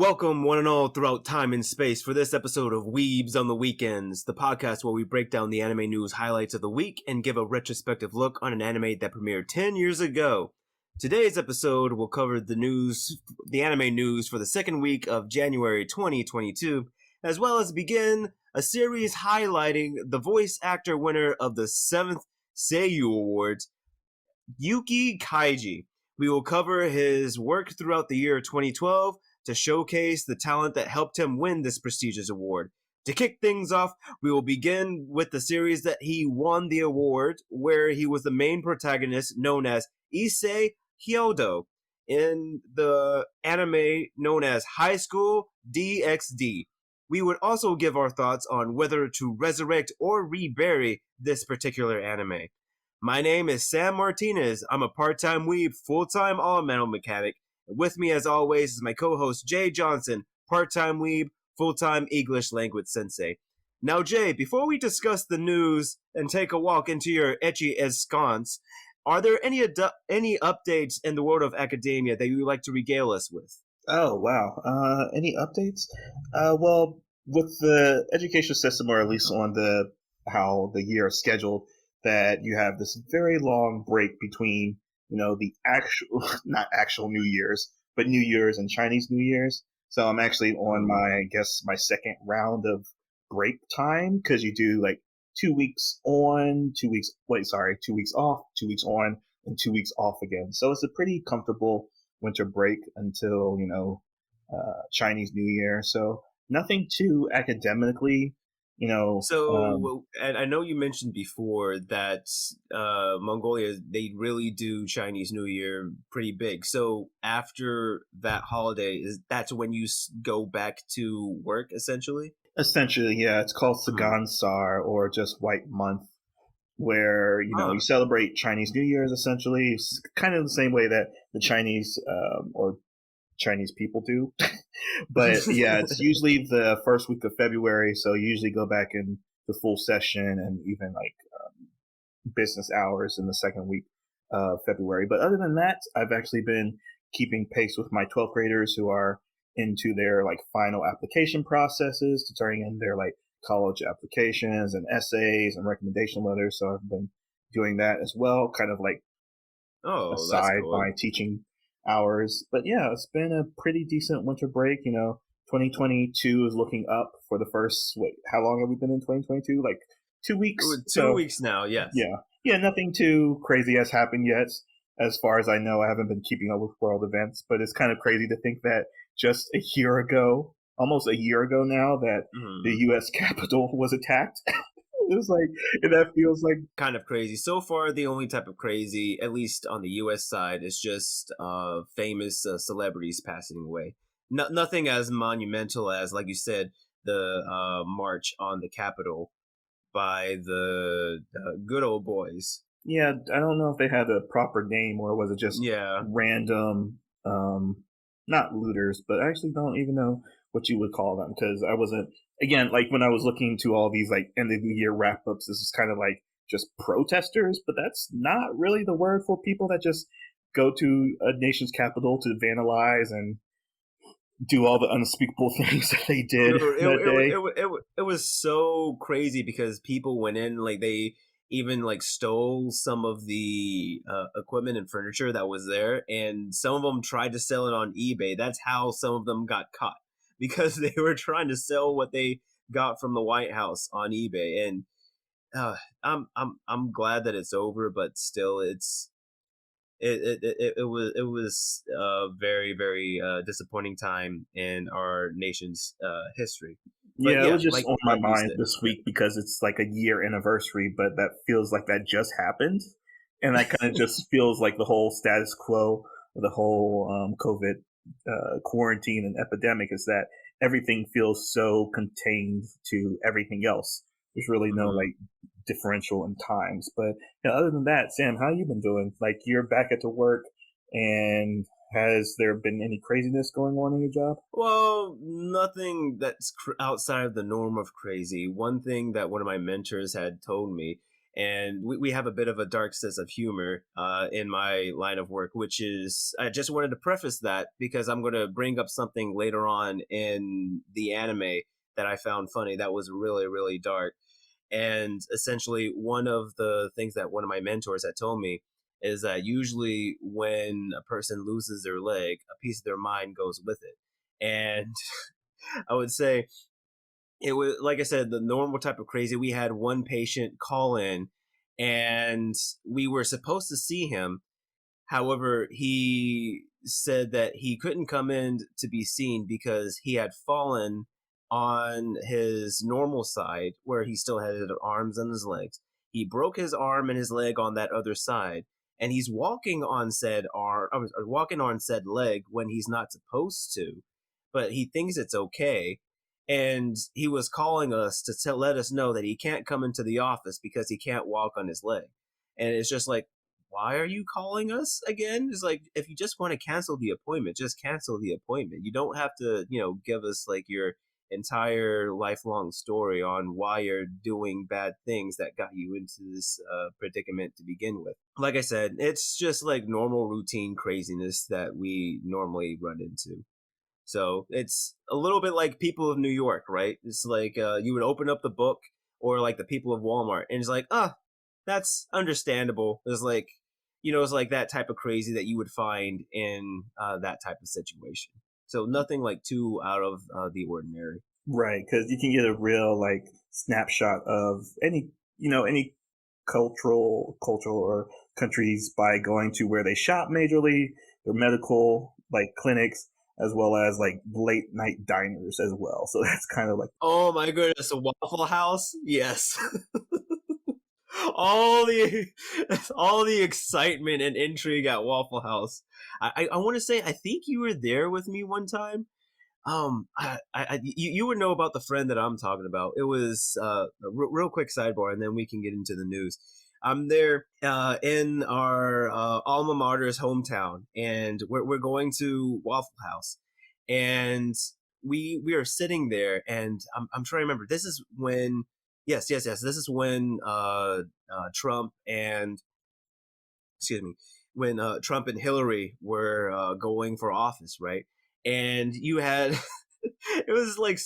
Welcome, one and all, throughout time and space for this episode of Weebs on the Weekends, the podcast where we break down the anime news highlights of the week and give a retrospective look on an anime that premiered 10 years ago. Today's episode will cover the anime news for the second week of January 2022, as well as begin a series highlighting the voice actor winner of the 7th Seiyu Awards, Yuki Kaiji. We will cover his work throughout the year 2012, to showcase the talent that helped him win this prestigious award. To kick things off, we will begin with the series that he won the award, where he was the main protagonist known as Issei Hyodo in the anime known as Highschool DxD. We would also give our thoughts on whether to resurrect or rebury this particular anime. My name is Sam Martinez. I'm a part-time weeb, full-time all-metal mechanic. With me, as always, is my co-host, Jay Johnson, part-time weeb, full-time English language sensei. Now, Jay, before we discuss the news and take a walk into your ecchi ensconce, are there any updates in the world of academia that you would like to regale us with? Oh, wow. Any updates? Well, with the education system, or at least on how the year is scheduled, that you have this very long break between the actual, not actual New Year's, but New Year's and Chinese New Year's. So I'm actually on my second round of break time, because you do like 2 weeks on, 2 weeks, 2 weeks off, 2 weeks on, and 2 weeks off again. So it's a pretty comfortable winter break until, Chinese New Year. So nothing too academically, and I know you mentioned before that Mongolia, they really do Chinese New Year pretty big. So after that holiday, that's when you go back to work, essentially? Essentially, yeah. It's called Sagansar, or just White Month, where, you celebrate Chinese New Year's, essentially. It's kind of the same way that the Chinese or Chinese people do. But yeah, it's usually the first week of February, so you usually go back in the full session and even like business hours in the second week of February. But other than that, I've actually been keeping pace with my 12th graders who are into their like final application processes, to turning in their like college applications and essays and recommendation letters. So I've been doing that as well, kind of like aside my teaching hours. But yeah, it's been a pretty decent winter break. 2022 is looking up for the first, how long have we been in 2022? Like 2 weeks? 2 weeks now, yes. Yeah, nothing too crazy has happened yet. As far as I know, I haven't been keeping up with world events, but it's kind of crazy to think that just a year ago, almost a year ago now, that the U.S. Capitol was attacked. It's like, that feels like kind of crazy. So far, the only type of crazy, at least on the U.S. side, is just famous celebrities passing away. Nothing as monumental as, like you said, the march on the Capitol by the good old boys. Yeah, I don't know if they had a proper name, or was it just random, not looters, but I actually don't even know what you would call them, because I wasn't, again, like when I was looking to all these like end of the year wrap ups, this is kind of like just protesters, but that's not really the word for people that just go to a nation's capital to vandalize and do all the unspeakable things that they did that day. It was so crazy, because people went in, like they even like stole some of the equipment and furniture that was there, and some of them tried to sell it on eBay. That's how some of them got caught, because they were trying to sell what they got from the White House on eBay. And I'm glad that it's over, but still, it was a very, very disappointing time in our nation's history. But yeah, it was just on my mind this week, because it's like a year anniversary, but that feels like that just happened. And that kind of just feels like the whole status quo, the whole COVID quarantine and epidemic, is that everything feels so contained to everything else. There's really no like differential in times. But other than that, Sam, how you been doing? Like, you're back at the work, and has there been any craziness going on in your job? Well, nothing that's outside of the norm of crazy. One thing that one of my mentors had told me And we have a bit of a dark sense of humor in my line of work, which is, I just wanted to preface that because I'm going to bring up something later on in the anime that I found funny that was really, really dark. And essentially, one of the things that one of my mentors had told me is that usually when a person loses their leg, a piece of their mind goes with it. And I would say it was, like I said, the normal type of crazy. We had one patient call in and we were supposed to see him. However, he said that he couldn't come in to be seen because he had fallen on his normal side where he still had his arms and his legs. He broke his arm and his leg on that other side, and he's walking on said arm, walking on said leg when he's not supposed to, but he thinks it's okay. And he was calling us to let us know that he can't come into the office because he can't walk on his leg. And it's just like, why are you calling us again? It's like, if you just want to cancel the appointment, just cancel the appointment. You don't have to, give us like your entire lifelong story on why you're doing bad things that got you into this predicament to begin with. Like I said, it's just like normal routine craziness that we normally run into. So it's a little bit like people of New York, right? It's like you would open up the book, or like the people of Walmart, and it's like, that's understandable. It's like, it's like that type of crazy that you would find in that type of situation. So nothing like too out of the ordinary. Right, because you can get a real like snapshot of any cultural or countries by going to where they shop majorly, their medical like clinics, as well as like late night diners as well. So that's kind of like, oh my goodness, a Waffle House, yes. all the all the excitement and intrigue at Waffle House. I want to say, I think you were there with me one time. You would know about the friend that I'm talking about. It was a real quick sidebar, and then we can get into the news. I'm there in our alma mater's hometown, and we're going to Waffle House, and we are sitting there, and I'm trying to remember. This is when, yes. This is when Trump and, excuse me, when Trump and Hillary were going for office, right? And you had it was like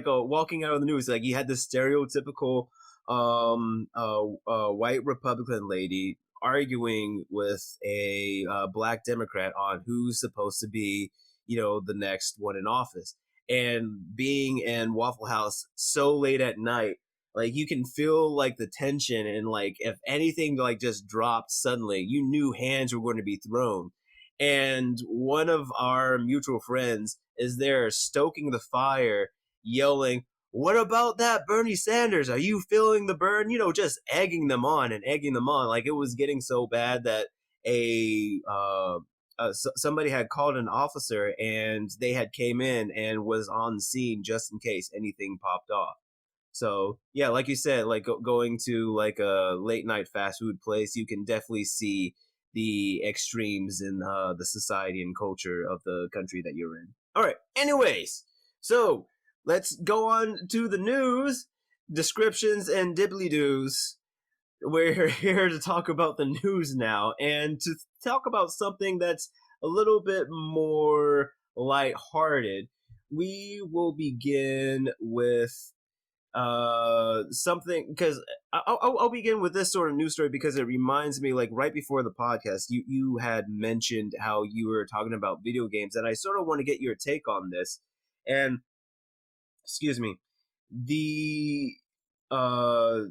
walking out of the news, like you had this stereotypical white Republican lady arguing with a black Democrat on who's supposed to be, the next one in office. And being in Waffle House so late at night, like you can feel like the tension, and like if anything like just dropped suddenly, you knew hands were going to be thrown. And one of our mutual friends is there stoking the fire, yelling, "What about that Bernie Sanders? Are you feeling the burn?" Just egging them on and egging them on. Like it was getting so bad that somebody had called an officer, and they had came in and was on scene just in case anything popped off. So yeah, like you said, like going to like a late night fast food place, you can definitely see the extremes in the society and culture of the country that you're in. All right. Anyways, so let's go on to the news, descriptions, and dibbly doos. We're here to talk about the news now, and to talk about something that's a little bit more lighthearted. We will begin with something, because I'll begin with this sort of news story because it reminds me, like right before the podcast, you had mentioned how you were talking about video games, and I sort of want to get your take on this. And excuse me, the uh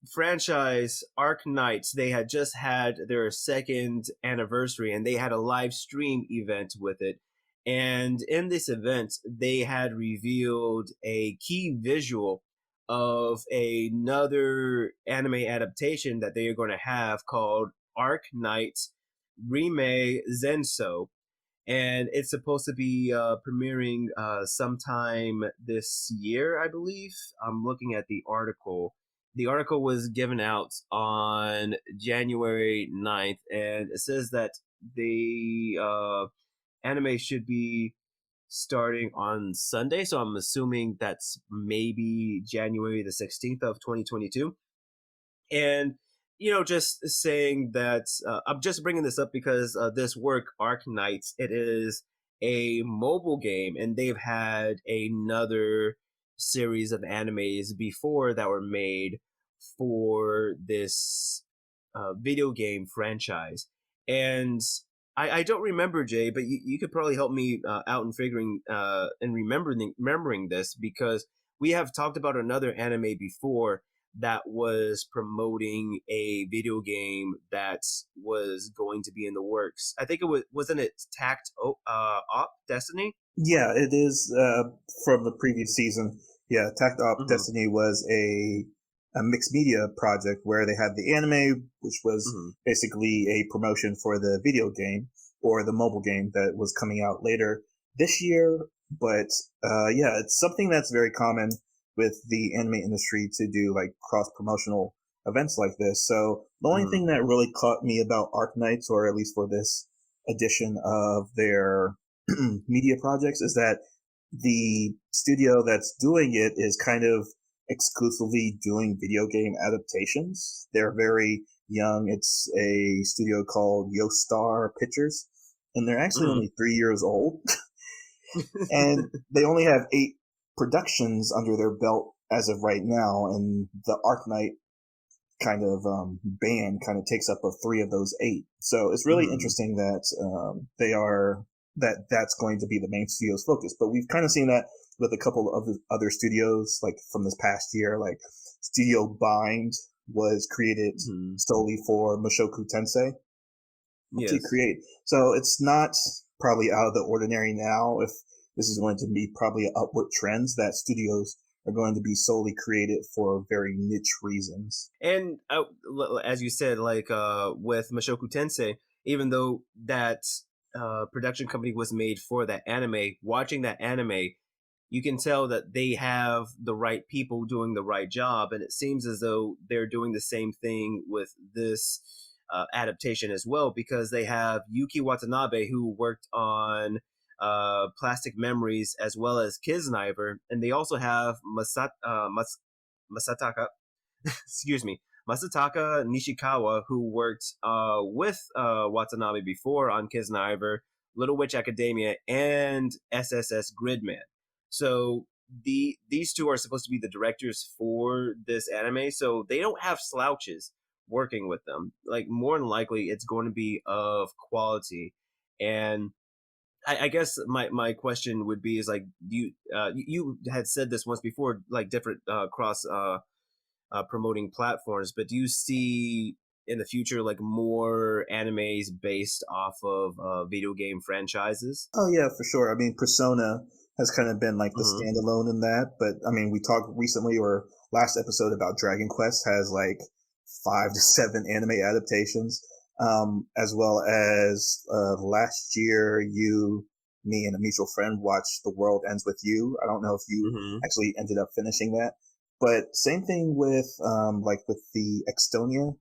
franchise Arc Knights, they had just had their second anniversary, and they had a live stream event with it. And in this event, they had revealed a key visual of another anime adaptation that they are going to have called Arc Knights Remake Zenso. And it's supposed to be premiering sometime this year, I believe. I'm looking at the article. The article was given out on January 9th, and it says that the anime should be starting on Sunday. So I'm assuming that's maybe January the 16th of 2022. And just saying that I'm just bringing this up because this work, Arknights, it is a mobile game, and they've had another series of animes before that were made for this video game franchise. And I don't remember, Jay, but you could probably help me out in figuring and remembering this, because we have talked about another anime before that was promoting a video game that was going to be in the works. I think wasn't it Op Destiny? Yeah, it is from the previous season. Yeah, Tact Op Mm-hmm. Destiny was a mixed media project where they had the anime, which was Mm-hmm. basically a promotion for the video game or the mobile game that was coming out later this year. But yeah, it's something that's very common with the anime industry to do like cross promotional events like this. So the only Mm-hmm. thing that really caught me about Arknights, or at least for this edition of their media projects, is that the studio that's doing it is kind of exclusively doing video game adaptations. They're very young. It's a studio called Yostar Pictures, and they're actually Mm-hmm. only 3 years old. And they only have 8 productions under their belt as of right now. And the Arknight kind of band kind of takes up of 3 of those 8. So it's really Mm-hmm. interesting that that's going to be the main studio's focus. But we've kind of seen that with a couple of other studios, like from this past year, like Studio Bind was created Mm-hmm. solely for Mushoku Tensei to Yes. create. So it's not probably out of the ordinary now if this is going to be probably upward trends that studios are going to be solely created for very niche reasons. And as you said, like with Mashoku Tensei, even though that production company was made for that anime, watching that anime, you can tell that they have the right people doing the right job, and it seems as though they're doing the same thing with this adaptation as well, because they have Yuki Watanabe, who worked on Plastic Memories as well as Kisniver, and they also have Masataka, excuse me, Masataka Nishikawa, who worked with Watanabe before on Kisniver, Little Witch Academia, and SSS Gridman. So these two are supposed to be the directors for this anime, so they don't have slouches working with them. Like, more than likely, it's going to be of quality. And I guess my question would be is like, you had said this once before, like different cross promoting platforms, but do you see in the future like more animes based off of video game franchises? Oh yeah, for sure. I mean, Persona has kind of been like the Mm-hmm. standalone in that, but I mean, we talked recently or last episode about Dragon Quest has like 5 to 7 anime adaptations, as well as last year me, and a mutual friend watched The World Ends with You. I don't know if you Mm-hmm. actually ended up finishing that, but same thing with like with the Extonia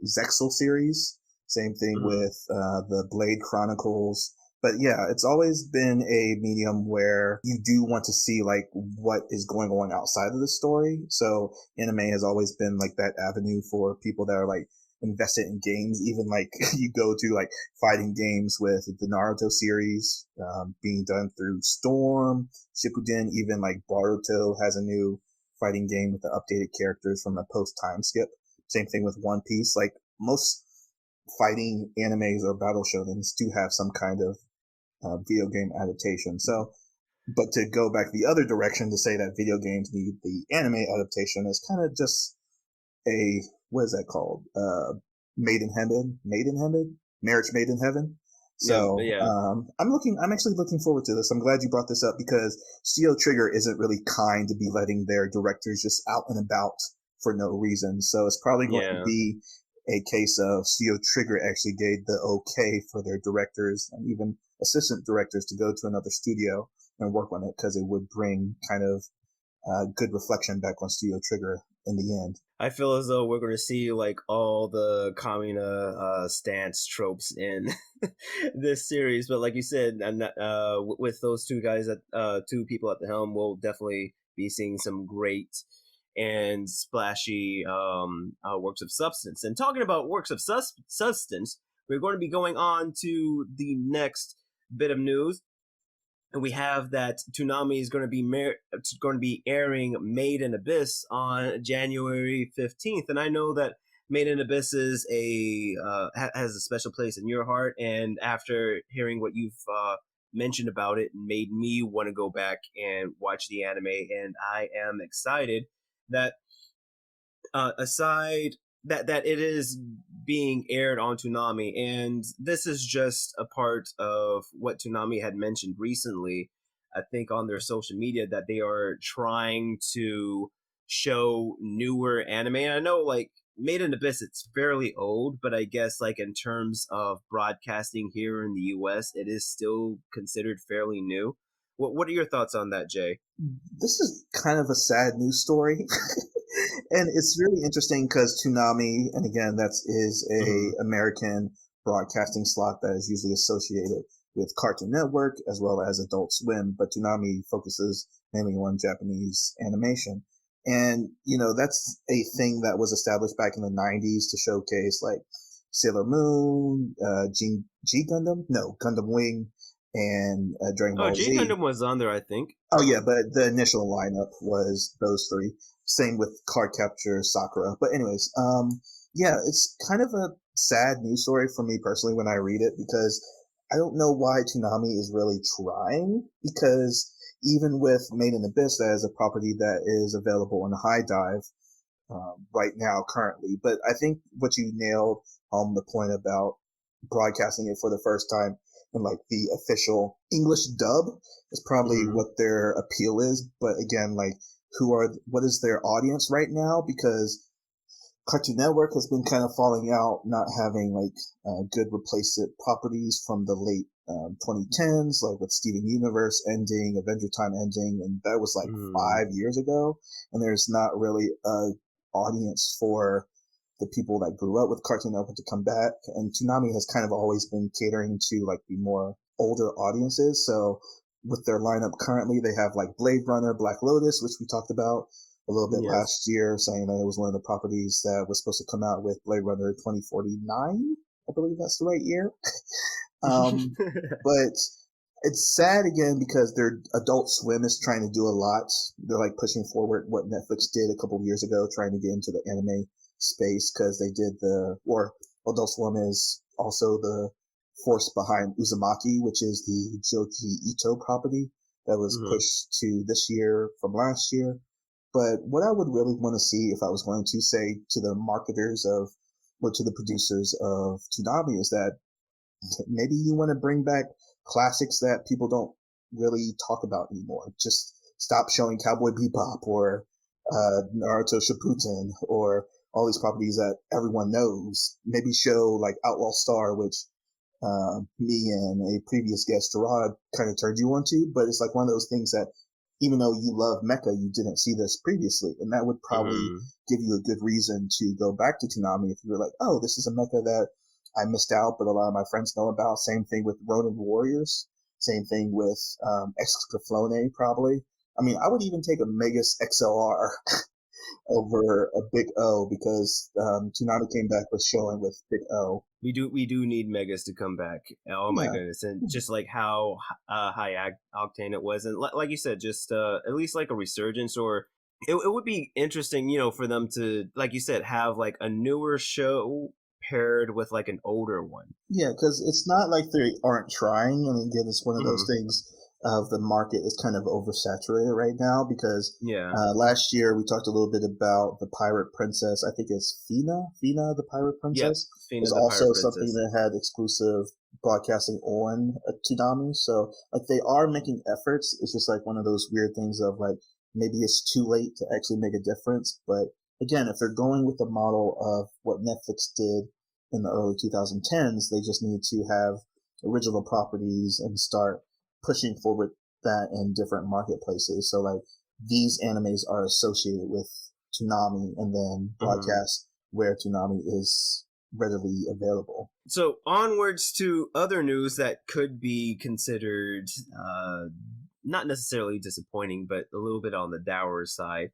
Zexel series. Same thing Mm-hmm. with the Blade Chronicles. But yeah, it's always been a medium where you do want to see like what is going on outside of the story. So anime has always been like that avenue for people that are like invested in games. Even like you go to like fighting games with the Naruto series being done through Storm, Shippuden. Even like Boruto has a new fighting game with the updated characters from a post time skip. Same thing with One Piece. Like most fighting animes or battle shonens do have some kind of video game adaptation. So, but to go back the other direction to say that video games need the anime adaptation is kind of just a what is that called? Made in heaven, made in heaven, marriage made in heaven. Yeah, So yeah, I'm actually looking forward to this. I'm glad you brought this up because Studio Trigger isn't really kind to be letting their directors just out and about for no reason. So it's probably going to yeah. be a case of Studio Trigger actually gave the okay for their directors and even assistant directors to go to another studio and work on it because it would bring kind of good reflection back on Studio Trigger in the end. I feel as though we're going to see like all the Kamina stance tropes in this series, but like you said, and with those two guys, at two people at the helm, we'll definitely be seeing some great and splashy works of substance. And talking about works of substance, we're going to be going on to the next bit of news. And we have that Toonami is going to be airing Made in Abyss on January 15th. And I know that Made in Abyss is has a special place in your heart. And after hearing what you've mentioned about it, made me want to go back and watch the anime. And I am excited that aside that it is being aired on Toonami, and this is just a part of what Toonami had mentioned recently, I think on their social media, that they are trying to show newer anime. And I know, like, Made in Abyss, it's fairly old, but I guess, like, in terms of broadcasting here in the US, it is still considered fairly new. What are your thoughts on that, Jay? This is kind of a sad news story. And it's really interesting because Toonami, and again, that is a American broadcasting slot that is usually associated with Cartoon Network as well as Adult Swim, but Toonami focuses mainly on Japanese animation. And, that's a thing that was established back in the 90s to showcase like Sailor Moon, G Gundam? No, Gundam Wing, and Dragon Ball G Z. Gundam was on there, I think. Oh, yeah, but the initial lineup was those three. Same with Cardcaptor Sakura. But anyways, yeah, it's kind of a sad news story for me personally when I read it, because I don't know why Toonami is really trying, because even with Made in Abyss, that is a property that is available on High Dive right now currently. But I think what you nailed on the point about broadcasting it for the first time in like the official English dub is probably what their appeal is. But again, like, what is their audience right now? Because Cartoon Network has been kind of falling out, not having like good replacement properties from the late 2010s, like with Steven Universe ending, Adventure Time ending, and that was like 5 years ago. And there's not really a audience for the people that grew up with Cartoon Network to come back. And Toonami has kind of always been catering to like the more older audiences. So with their lineup currently, they have like Blade Runner, Black Lotus, which we talked about a little bit last year, saying that it was one of the properties that was supposed to come out with Blade Runner 2049. I believe that's the right year. But it's sad again because their Adult Swim is trying to do a lot. They're like pushing forward what Netflix did a couple of years ago, trying to get into the anime space, because they did Adult Swim is also the force behind Uzumaki, which is the Joji Ito property that was pushed to this year from last year. But what I would really want to see, if I was going to say to the marketers or to the producers of Toonami, is that maybe you want to bring back classics that people don't really talk about anymore. Just stop showing Cowboy Bebop or Naruto Shippuden or all these properties that everyone knows. Maybe show like Outlaw Star, which me and a previous guest, Gerard, kind of turned you onto. But it's like one of those things that, even though you love mecha, you didn't see this previously. And that would probably give you a good reason to go back to Toonami if you were like, oh, this is a mecha that I missed out, but a lot of my friends know about. Same thing with Ronin Warriors. Same thing with Exclaflone, probably. I mean, I would even take a Megas XLR over a Big O, because Toonami came back with showing with Big O. We do need Megas to come back. Oh my goodness. And just like how high octane it was, and like you said, just at least like a resurgence, or it would be interesting, for them to, like you said, have like a newer show paired with like an older one. Yeah, because it's not like they aren't trying. I mean, again, it's one of those things of the market is kind of oversaturated right now, because last year we talked a little bit about the Pirate Princess. I think it's Fina the Pirate Princess. Fina is the also Pirate something Princess. that had exclusive broadcasting on Toonami. So like they are making efforts. It's just like one of those weird things of like, maybe it's too late to actually make a difference. But again, if they're going with the model of what Netflix did in the early 2010s, they just need to have original properties and start pushing forward that in different marketplaces. So like these animes are associated with Toonami and then broadcast where Toonami is readily available. So onwards to other news that could be considered not necessarily disappointing, but a little bit on the dour side.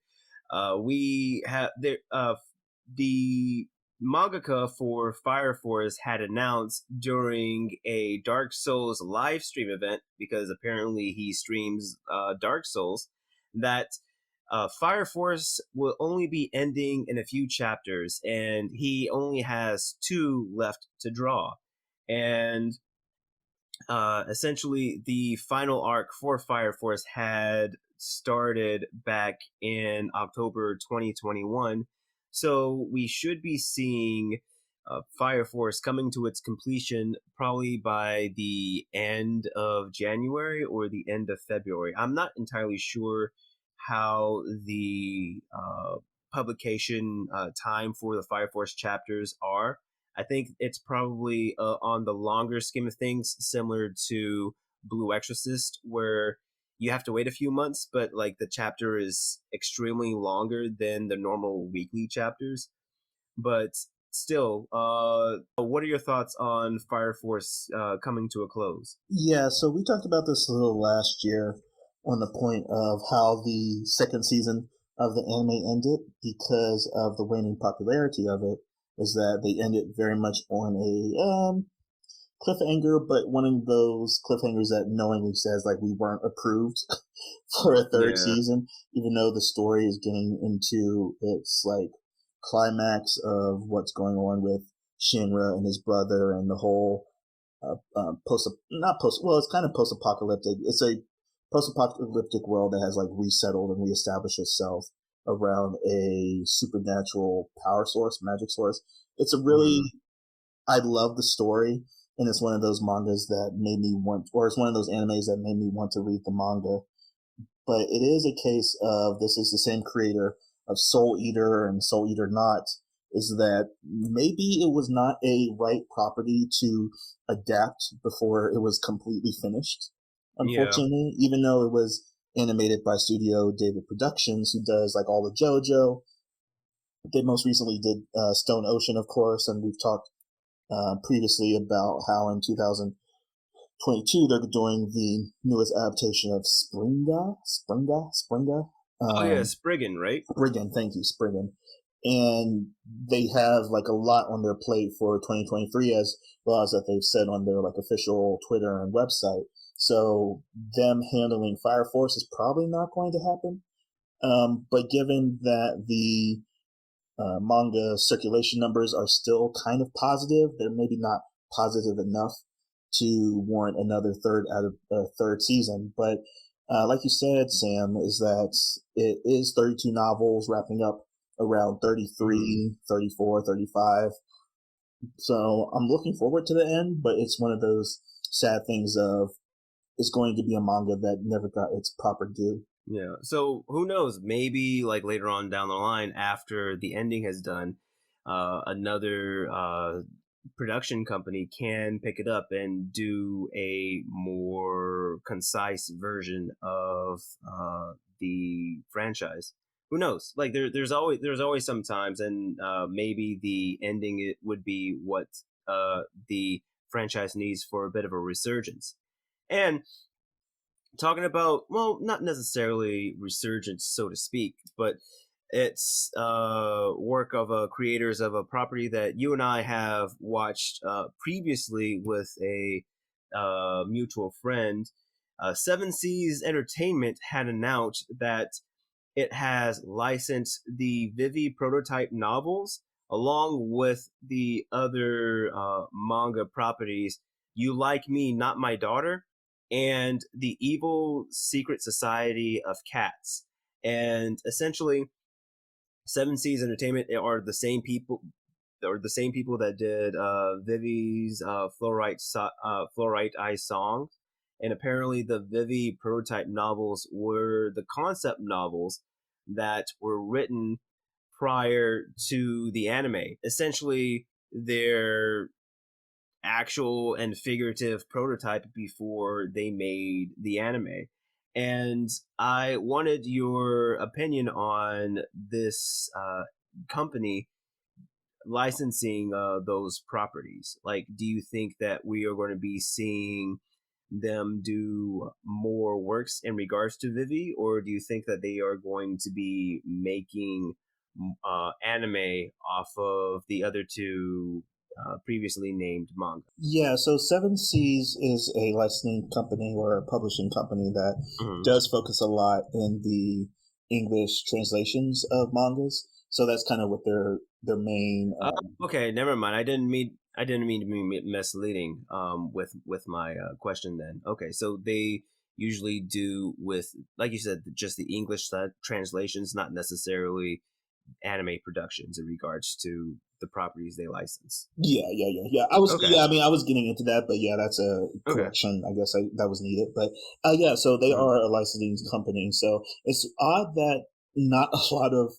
We have the mangaka for Fire Force had announced during a Dark Souls live stream event, because apparently he streams Dark Souls, that Fire Force will only be ending in a few chapters, and he only has 2 left to draw. And essentially, the final arc for Fire Force had started back in October 2021. So we should be seeing Fire Force coming to its completion probably by the end of January or the end of February. I'm not entirely sure how the publication time for the Fire Force chapters are. I think it's probably on the longer scheme of things, similar to Blue Exorcist, where you have to wait a few months, but like the chapter is extremely longer than the normal weekly chapters. But still, what are your thoughts on Fire Force coming to a close? Yeah, so we talked about this a little last year on the point of how the second season of the anime ended because of the waning popularity of it. Is that they ended very much on a cliffhanger, but one of those cliffhangers that knowingly says like we weren't approved for a third Yeah. season, even though the story is getting into its like climax of what's going on with Shinra and his brother and the whole post not post well it's kind of post apocalyptic. It's a post apocalyptic world that has like resettled and reestablished itself around a supernatural power source, magic source. It's a really I love the story, and it's one of those mangas that made me want, or it's one of those animes that made me want to read the manga. But it is a case of this is the same creator of Soul Eater and Soul Eater Not. Is that maybe it was not a right property to adapt before it was completely finished? Yeah. Unfortunately, even though it was animated by Studio David Productions, who does like all the JoJo. They most recently did Stone Ocean, of course, and we've talked previously about how in 2022 they're doing the newest adaptation of Springa, Oh yeah, Spriggan, right? Spriggan, thank you, Spriggan. And they have like a lot on their plate for 2023, as well as that they've said on their like official Twitter and website. So them handling Fire Force is probably not going to happen. But given that the manga circulation numbers are still kind of positive, they're maybe not positive enough to warrant another third season. But like you said, Sam, is that it is 32 novels wrapping up around Mm-hmm. 33, 34, 35. So I'm looking forward to the end, but it's one of those sad things of it's going to be a manga that never got its proper due. Yeah. So who knows? Maybe like later on down the line, after the ending has done, another production company can pick it up and do a more concise version of the franchise. Who knows? Like there's always some times, and maybe the ending it would be what the franchise needs for a bit of a resurgence. And talking about, well, not necessarily resurgence so to speak, but it's work of creators of a property that you and I have watched previously with a mutual friend. Seven Seas Entertainment had announced that it has licensed the Vivi prototype novels along with the other manga properties You Like Me, Not My Daughter, and The Evil Secret Society of Cats. And essentially, Seven Seas Entertainment are the same people, that did Vivi's Fluorite Eye song. And apparently, the Vivi prototype novels were the concept novels that were written prior to the anime. Essentially, their actual and figurative prototype before they made the anime. And I wanted your opinion on this company licensing those properties. Like, do you think that we are going to be seeing them do more works in regards to Vivi, or do you think that they are going to be making anime off of the other two previously named manga? Yeah, so Seven Seas is a licensing company or a publishing company that Mm-hmm. does focus a lot in the English translations of mangas. So that's kind of what their main. Okay, never mind. I didn't mean to be misleading with my question then. Okay, so they usually do with, like you said, just the English translations, not necessarily anime productions in regards to the properties they license. Yeah. Okay. I mean, I was getting into that, but yeah, that's a Okay. correction. I guess that was needed. But yeah, so they Mm-hmm. are a licensing company. So it's odd that not a lot of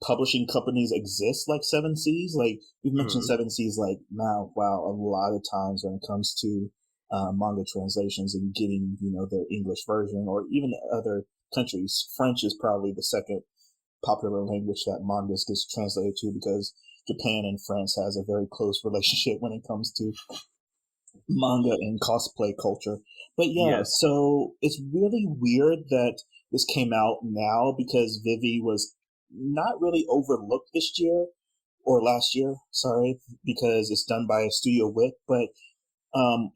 publishing companies exist like Seven Seas. Like we've mentioned Mm-hmm. Seven Seas, like now, wow, a lot of times when it comes to manga translations and getting their English version, or even other countries, French is probably the second popular language that mangas gets translated to because Japan and France has a very close relationship when it comes to manga and cosplay culture. But yeah, Yes. so it's really weird that this came out now because Vivi was not really overlooked this year or last year, sorry, because it's done by Studio Wit. But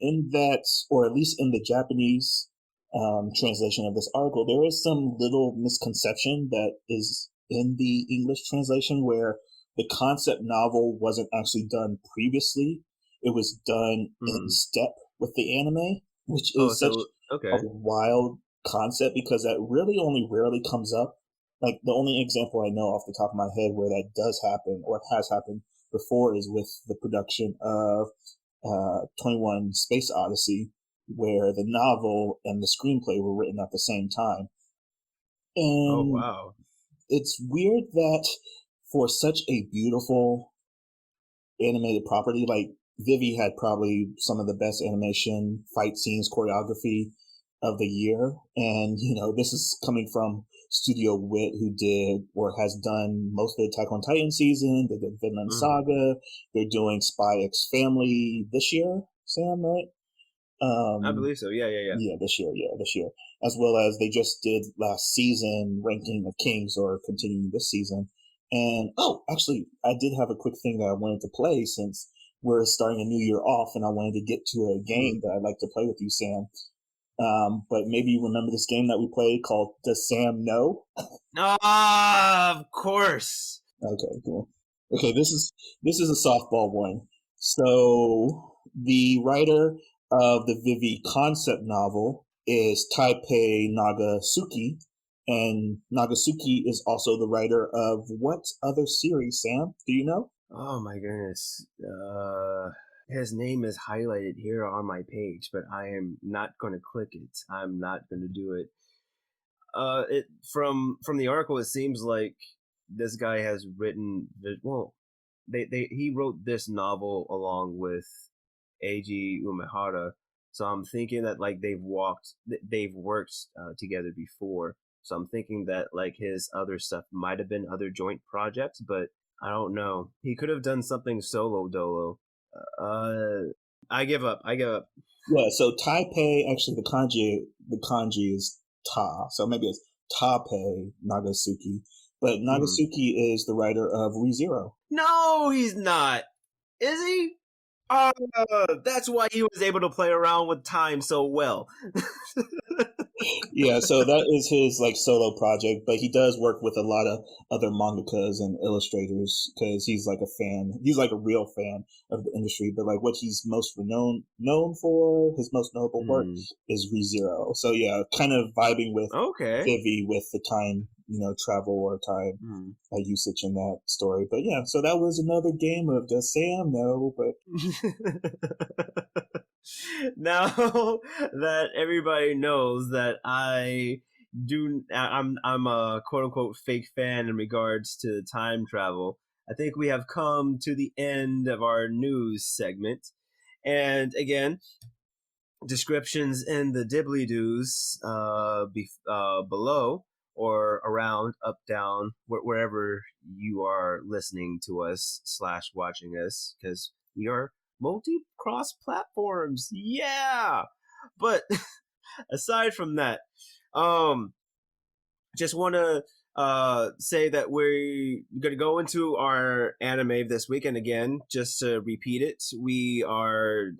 in that, or at least in the Japanese translation of this article, there is some little misconception that is in the English translation where the concept novel wasn't actually done previously. It was done in Mm-hmm. step with the anime, which Oh, is such so a okay. wild concept because that really only rarely comes up. Like the only example I know off the top of my head where that does happen or has happened before is with the production of 21 Space Odyssey, where the novel and the screenplay were written at the same time. Oh, And wow. it's weird that for such a beautiful animated property, like Vivi had probably some of the best animation, fight scenes, choreography of the year. And, this is coming from Studio Wit, who did or has done most of the Attack on Titan season. They did Vinland Mm-hmm. Saga. They're doing Spy X Family this year, Sam, right? I Um, believe so. Yeah. yeah, this year, as well as they just did last season, Ranking of Kings, or continuing this season. And oh, actually, I did have a quick thing that I wanted to play since we're starting a new year off, and I wanted to get to a Mm-hmm. game that I'd like to play with you, Sam. But maybe you remember this game that we played called Does Sam Know? Ah, of course. Okay, cool. Okay, this is a softball one. So the writer of the Vivi concept novel is Taipei Nagasuki, and Nagasuki is also the writer of what other series, Sam? Do you know? Oh my goodness. His name is highlighted here on my page, but I am not going to click it. I'm not going to do it. It from the article, it seems like this guy has written. Well, he wrote this novel along with Eiji Umehara. So I'm thinking that like they've worked together before. So I'm thinking that like his other stuff might have been other joint projects, but I don't know. He could have done something solo dolo. Uh, I give up. I give up. Yeah, so Taipei, actually the kanji is Ta, so maybe it's Taipei Nagasuki. But Mhm. Nagasuki is the writer of ReZero. No, he's not. Is he? That's why he was able to play around with time so well. Yeah, so that is his like solo project, but he does work with a lot of other mangakas and illustrators because he's like a fan. He's like a real fan of the industry. But like what he's most known for, his most notable work Hmm. is ReZero. So yeah, kind of vibing with Okay. Vivi with the time, travel or time Hmm. usage in that story. But yeah, so that was another game of does Sam know? But Now that everybody knows that I'm a quote unquote fake fan in regards to time travel, I think we have come to the end of our news segment. And again, descriptions in the dibbly doos below or around, up, down, wherever you are listening to us slash watching us, because we are multi cross platforms. Yeah. But aside from that, um, just want to say that we're going to go into our anime this weekend again. Just to repeat it, we are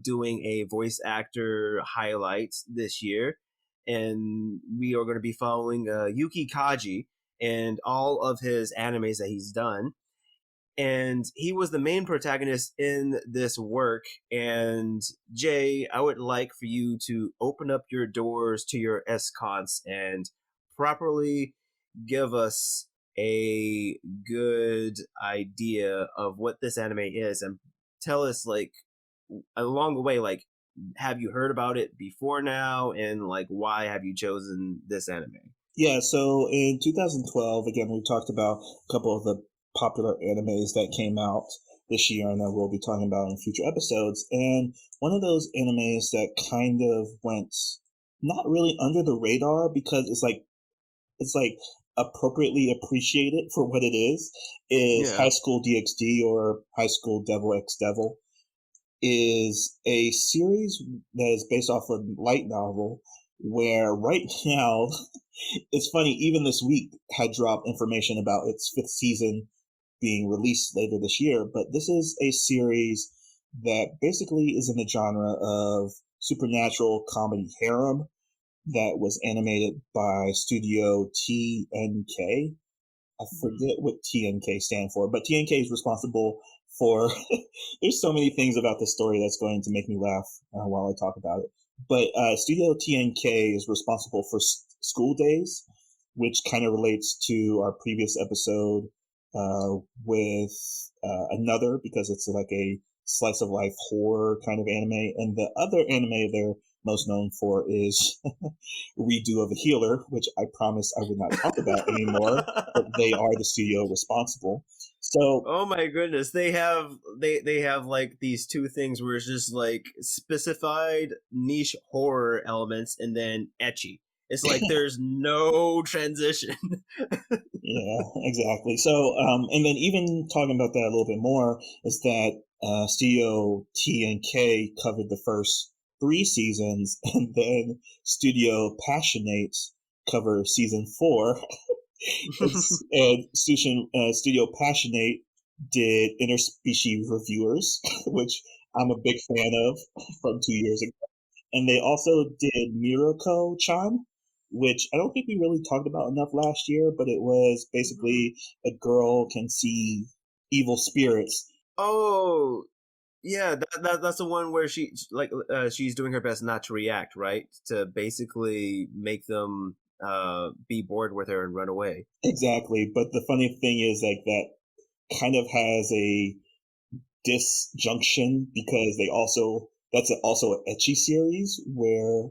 doing a voice actor highlight this year, and we are going to be following Yuki Kaji and all of his animes that he's done. And he was the main protagonist in this work. And Jay, I would like for you to open up your doors to your escorts and properly give us a good idea of what this anime is, and tell us, like, along the way, like, have you heard about it before now, and like, why have you chosen this anime? Yeah, so in 2012, again, we talked about a couple of the popular animes that came out this year and that we'll be talking about in future episodes. And one of those animes that kind of went not really under the radar because it's like appropriately appreciated for what it is Yeah. High School DxD, or High School Devil X Devil, is a series that is based off a light novel where right now it's funny, even this week had dropped information about its fifth season being released later this year. But this is a series that basically is in the genre of supernatural comedy harem that was animated by Studio TNK. I forget what TNK stand for, but TNK is responsible for. There's so many things about the story that's going to make me laugh while I talk about it. But Studio TNK is responsible for School Days, which kind of relates to our previous episode with another, because it's like a slice of life horror kind of anime. And the other anime they're most known for is Redo of a Healer, which I promised I would not talk about anymore, but they are the studio responsible. So Oh my goodness, they have like these two things where it's just like specified niche horror elements and then ecchi. It's like there's no transition. yeah, exactly. So and then even talking about that a little bit more is that Studio TNK covered the first three seasons, and then Studio Passionate cover season four. And Studio Passionate did Interspecies Reviewers, which I'm a big fan of from 2 years ago. And they also did Mirako-chan, which I don't think we really talked about enough last year, but it was basically a girl can see evil spirits. Oh, yeah, that's the one where she's doing her best not to react, right? To basically make them be bored with her and run away. Exactly. But the funny thing is, like, that kind of has a disjunction because also an ecchi series where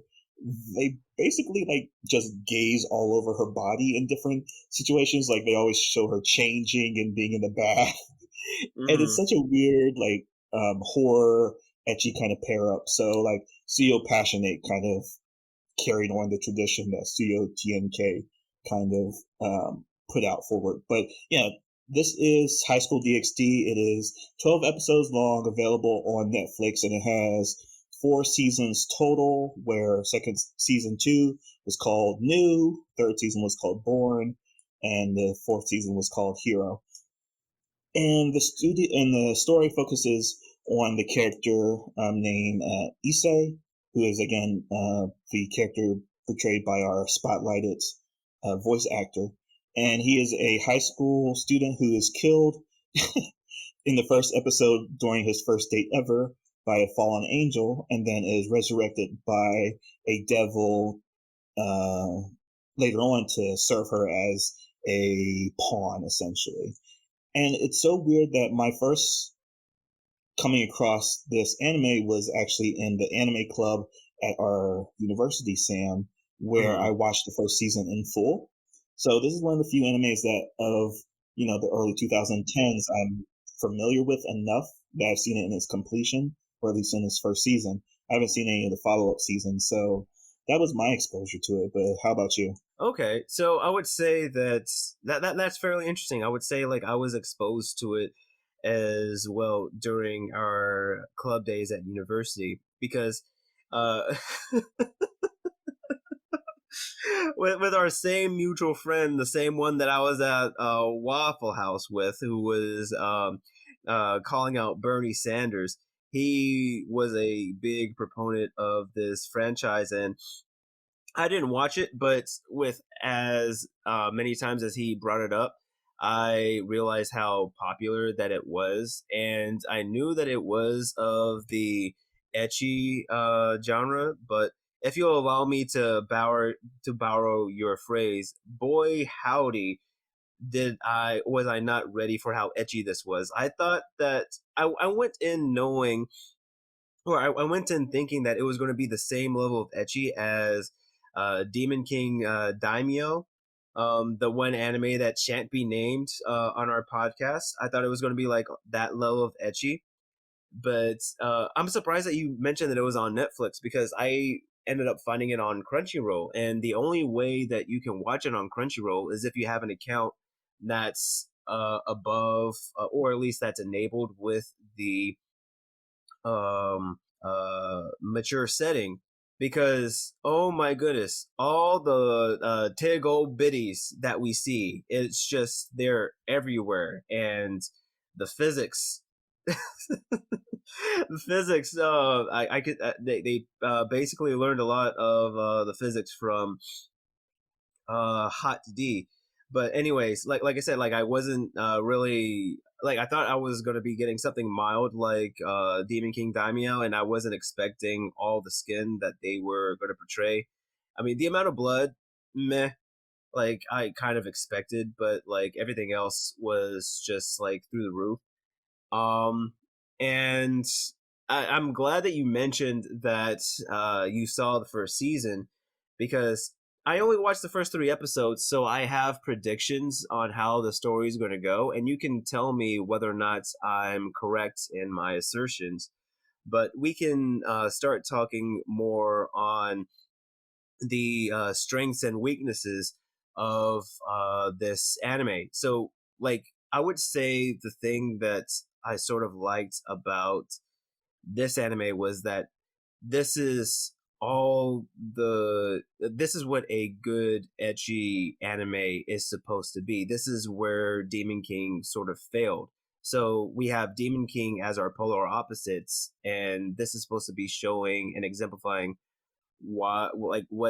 they basically like just gaze all over her body in different situations. Like they always show her changing and being in the bath, and it's Hmm. such a weird like horror ecchi kind of pair up. So like Studio Passionate kind of carried on the tradition that Studio TNK kind of put out forward. But yeah, this is High School DxD. It is 12 episodes long, available on Netflix, and it has 4 seasons total, where season 2 was called New, third season was called Born, and the fourth season was called Hero. And the story focuses on the character named Issei, who is again the character portrayed by our spotlighted voice actor, and he is a high school student who is killed in the first episode during his first date ever by a fallen angel, and then is resurrected by a devil uh, later on to serve her as a pawn, essentially. And it's so weird that my first coming across this anime was actually in the anime club at our university, Sam, where I Hmm. watched the first season in full. So this is one of the few animes that of the early 2010s I'm familiar with enough that I've seen it in its completion, or at least in its first season. I haven't seen any of the follow-up seasons, so that was my exposure to it. But how about you? Okay, so I would say that's fairly interesting. I would say like I was exposed to it as well during our club days at university because uh, with our same mutual friend, the same one that I was at Waffle House with, who was calling out Bernie Sanders. He was a big proponent of this franchise, and I didn't watch it, but with as many times as he brought it up, I realized how popular that it was, and I knew that it was of the etchy genre. But if you'll allow me to borrow your phrase, boy howdy, did I was I not ready for how etchy this was. I thought that I went in knowing, or I went in thinking that it was going to be the same level of etchy as Demon King Daimyo, the one anime that shan't be named on our podcast. I thought it was going to be like that level of etchy, but I'm surprised that you mentioned that it was on Netflix, because I ended up finding it on Crunchyroll, and the only way that you can watch it on Crunchyroll is if you have an account that's above, or at least that's enabled with the mature setting, because oh my goodness, all the Tego biddies that we see, it's just they're everywhere, and the physics the physics I could they basically learned a lot of the physics from Hot D. But anyways, like I said, like I wasn't really, like I thought I was gonna be getting something mild like Demon King Daimyo, and I wasn't expecting all the skin that they were gonna portray. I mean, the amount of blood, meh, like I kind of expected, but like everything else was just like through the roof. Um, and I'm glad that you mentioned that you saw the first season, because I only watched the first 3 episodes, so I have predictions on how the story is going to go, and you can tell me whether or not I'm correct in my assertions. But we can start talking more on the strengths and weaknesses of this anime. So, like, I would say the thing that I sort of liked about this anime was that this is this is what a good etchy anime is supposed to be. This is where Demon King sort of failed. So we have Demon King as our polar opposites, and this is supposed to be showing and exemplifying what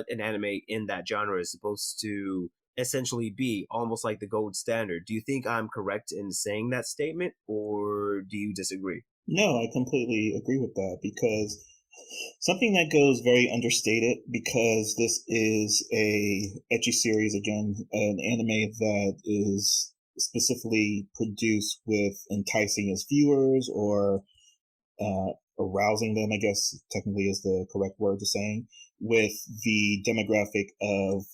an anime in that genre is supposed to essentially be, almost like the gold standard. Do you think I'm correct in saying that statement, or do you disagree? No, I completely agree with that, because something that goes very understated, because this is a etchy series, again, an anime that is specifically produced with enticing its viewers, or arousing them, I guess technically is the correct word to saying, with the demographic of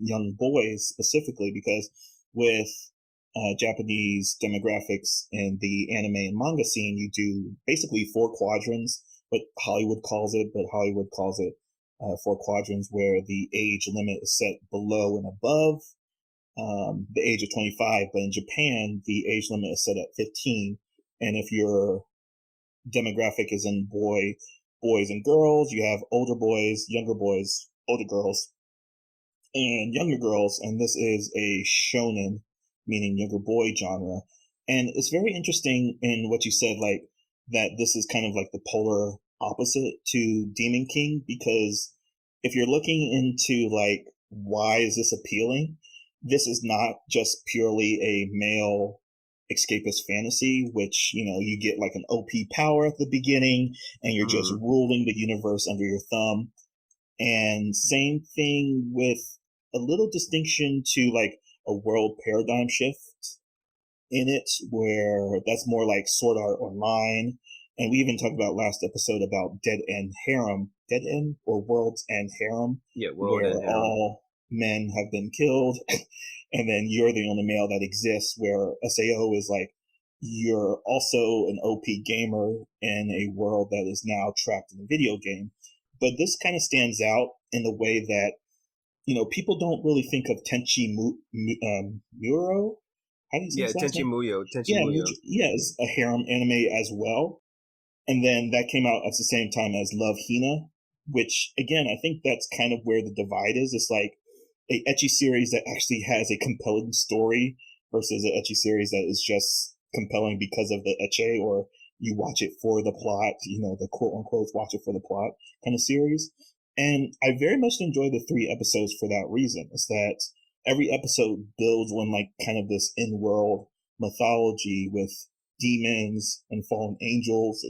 young boys specifically, because with Japanese demographics in the anime and manga scene, you do basically 4 quadrants, but Hollywood calls it 4 quadrants, where the age limit is set below and above the age of 25, but in Japan, the age limit is set at 15. And if your demographic is in boys and girls, you have older boys, younger boys, older girls, and younger girls, and this is a shonen, meaning younger boy genre. And it's very interesting in what you said, like that this is kind of like the polar opposite to Demon King, because if you're looking into like why is this appealing, this is not just purely a male escapist fantasy, which you get like an OP power at the beginning, and you're just Mm-hmm. ruling the universe under your thumb. And same thing with a little distinction to like a world paradigm shift in it, where that's more like Sword Art Online. And we even talked about last episode about Dead End Harem, Dead End or World's End Harem, Yeah, World where and Harem. all men have been killed, and then you're the only male that exists. Where SAO is like you're also an OP gamer in a world that is now trapped in a video game. But this kind of stands out in the way that people don't really think of Muro. How do you say Yeah, his last Tenchi name? Muyo, Tenchi Yeah, Muyo. yeah, it's a harem anime as well. And then that came out at the same time as Love Hina. which again, I think that's kind of where the divide is. It's like a ecchi series that actually has a compelling story versus an ecchi series that is just compelling because of the ecchi, or you watch it for the plot, the quote unquote watch it for the plot kind of series. And I very much enjoy the 3 episodes for that reason. Is that every episode builds on like kind of this in-world mythology with demons and fallen angels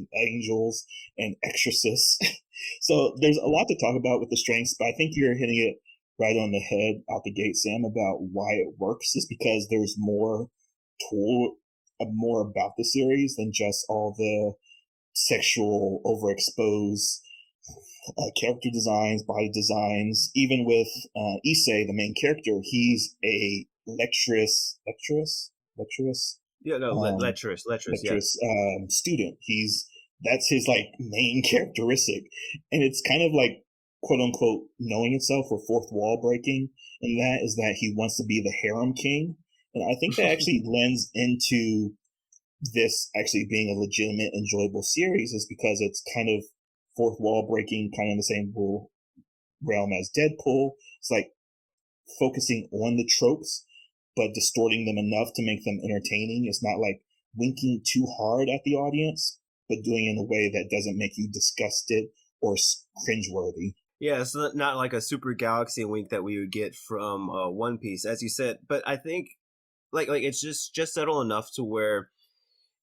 and exorcists. So there's a lot to talk about with the strengths, but I think you're hitting it right on the head out the gate, Sam, about why it works is because there's more about the series than just all the sexual overexposed character designs, body designs. Even with Issei, the main character, he's a lecturess, Yeah, no, um, lecherous, yes. lecturous student. That's his like main characteristic, and it's kind of like quote unquote knowing itself or fourth wall breaking, and that is that he wants to be the harem king, and I think that actually lends into this actually being a legitimate, enjoyable series is because it's kind of fourth wall breaking, kind of in the same realm as Deadpool. It's like focusing on the tropes, but distorting them enough to make them entertaining. It's not like winking too hard at the audience, but doing it in a way that doesn't make you disgusted or cringeworthy. Yeah, it's not like a super galaxy wink that we would get from One Piece, as you said. But I think like it's just subtle enough to where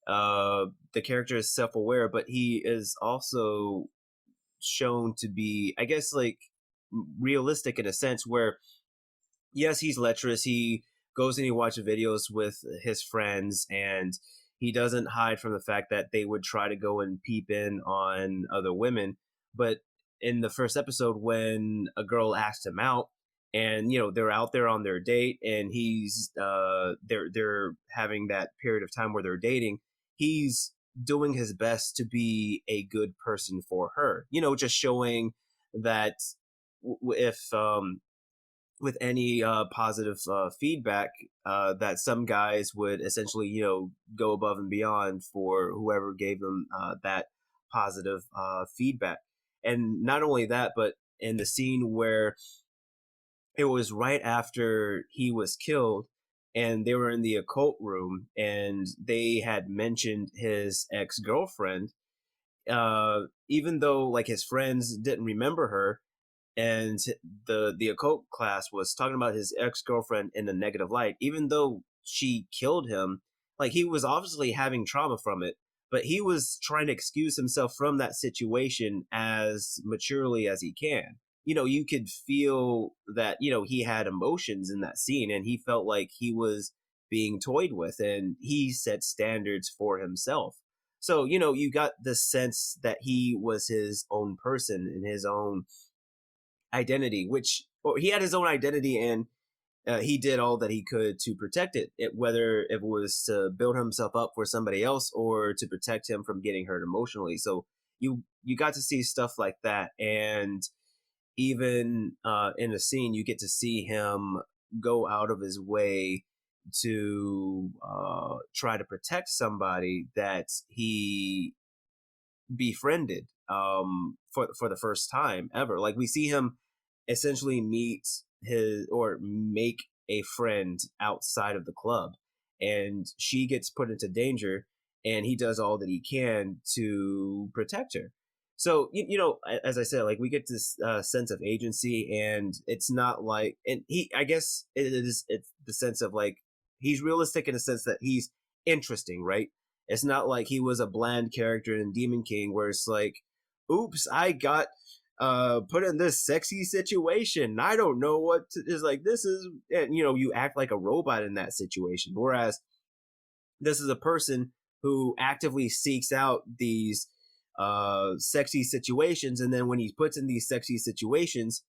the character is self-aware, but he is also shown to be, I guess, like realistic in a sense where yes, he's lecherous. He goes and he watches videos with his friends, and he doesn't hide from the fact that they would try to go and peep in on other women. But in the first episode, when a girl asked him out, and they're out there on their date, and they're having that period of time where they're dating, he's doing his best to be a good person for her. Just showing that if with any positive feedback, that some guys would essentially, go above and beyond for whoever gave them that positive feedback. And not only that, but in the scene where it was right after he was killed, and they were in the occult room, and they had mentioned his ex-girlfriend, even though like his friends didn't remember her, and the occult class was talking about his ex-girlfriend in a negative light, even though she killed him. Like, he was obviously having trauma from it, but he was trying to excuse himself from that situation as maturely as he can. You could feel that he had emotions in that scene, and he felt like he was being toyed with, and he set standards for himself. So you got the sense that he was his own person and his own identity, which, or he had his own identity, and he did all that he could to protect it, whether it was to build himself up for somebody else or to protect him from getting hurt emotionally. So you got to see stuff like that, and even in a scene, you get to see him go out of his way to try to protect somebody that he befriended for the first time ever. Like, we see him essentially meet his or make a friend outside of the club, and she gets put into danger, and he does all that he can to protect her. So as I said, like, we get this sense of agency, and it's not like, and he, I guess it's the sense of like, he's realistic in a sense that he's interesting, right? It's not like he was a bland character in Demon King where it's like, oops, I got put in this sexy situation. I don't know what is like, this is, and you act like a robot in that situation. Whereas this is a person who actively seeks out these sexy situations, and then when he puts in these sexy situations,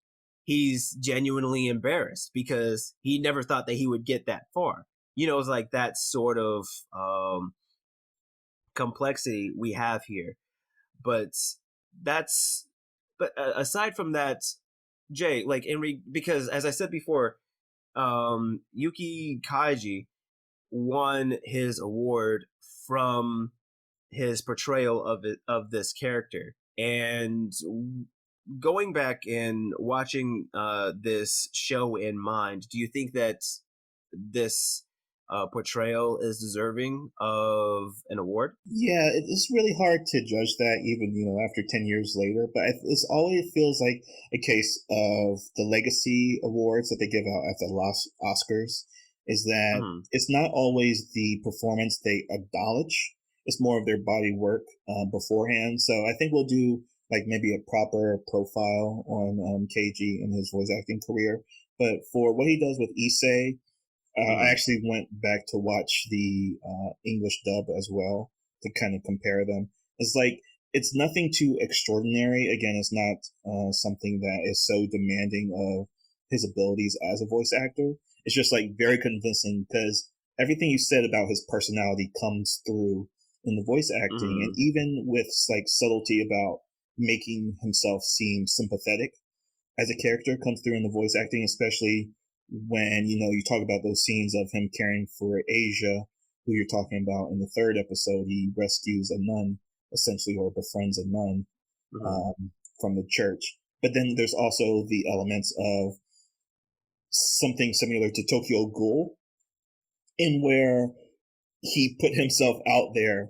he's genuinely embarrassed because he never thought that he would get that far. It's like that sort of complexity we have here. But that's but aside from that, Jay, like, because as I said before, Yuki Kaiji won his award from his portrayal of this character, and going back and watching this show in mind, do you think that this portrayal is deserving of an award? Yeah, it's really hard to judge that even, after 10 years later, but it's always feels like a case of the legacy awards that they give out at the Oscars is that Hmm. it's not always the performance they acknowledge. It's more of their body work beforehand. So I think we'll do like maybe a proper profile on KG and his voice acting career. But for what he does with Issei, I Hmm. actually went back to watch the English dub as well to kind of compare them. It's like it's nothing too extraordinary. Again, it's not something that is so demanding of his abilities as a voice actor. It's just like very convincing because everything you said about his personality comes through in the voice acting, and Hmm. even with like subtlety about making himself seem sympathetic as a character comes through in the voice acting, especially when you talk about those scenes of him caring for Asia, who you're talking about in the third episode. He rescues a nun, essentially, or befriends a nun Hmm. um, from the church. But then there's also the elements of something similar to Tokyo Ghoul, in where he put himself out there